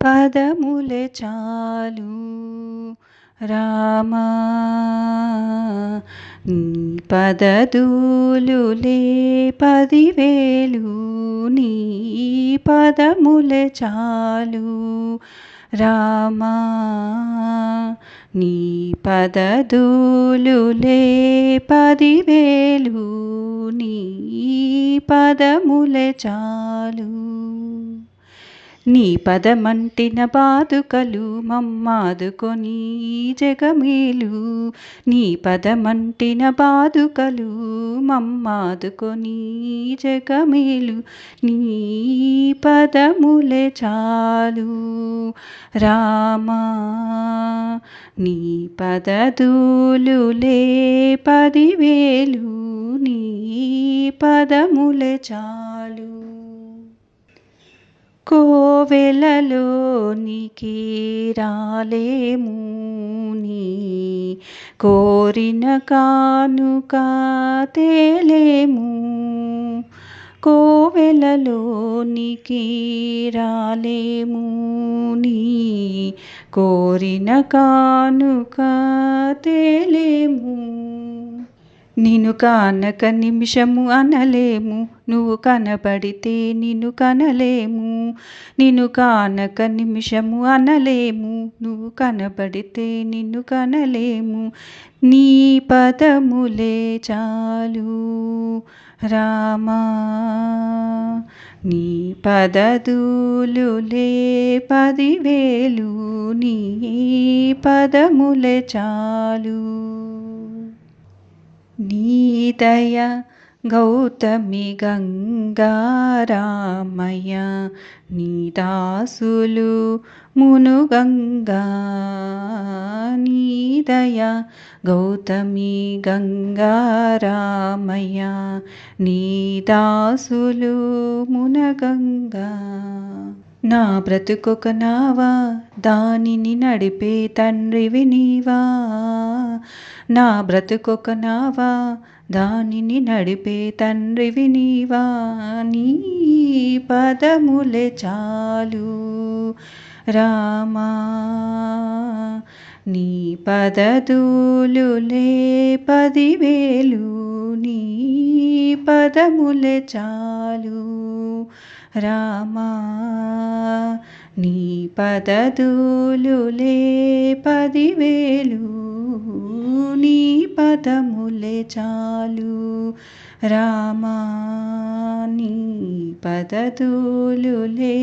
పదములే చాలు రామా నీ పదధూళులే 10,000 నీ పదములే చాలు రామా నీ పదధూళులే 10,000 నీ పదములే చాలు నీ పదమంటిన బాదుకలు మమ్మాదుకొని జగమేలు నీ పదమంటిన బాదుకలు మమ్మాదుకొని జగమేలు నీ పదములే చాలు రామా నీ పదధూళులే 10,000 నీ పదములే చాలు కోవెలలోనికి రాలేము నీ కోరిన కానుక తేలేము కోవెలలోనికి రాలేము నీ కోరిన కానుక తేలేము నిన్ను కానక నిమిషము అనలేము నువ్వు కనబడితే నిన్ను కనలేము నిన్ను కానక నిమిషము అనలేము నువ్వు కనబడితే నిన్ను కనలేము నీ పదములే చాలు రామా నీ పదధూళులే 10,000 నీ పదములే చాలు నీ దయ గౌతమి గంగారామయ్య నీ దాసులు మునుగంగా నీ దయ గౌతమి గంగారామయ్య నీ దాసులు మునగంగా నా బ్రతుకొక నావా దానిని నడిపే తండ్రివి నీవా నా బ్రతుకొక నావా దానిని నడిపే తండ్రివి నీవా నీ పదములే చాలు రామా నీ పదధూళులే 10,000 నీ పదములే చాలు రామా నీ పదధూళులే 10,000 నీ పదములే చాలు రామా నీ పదధూళులే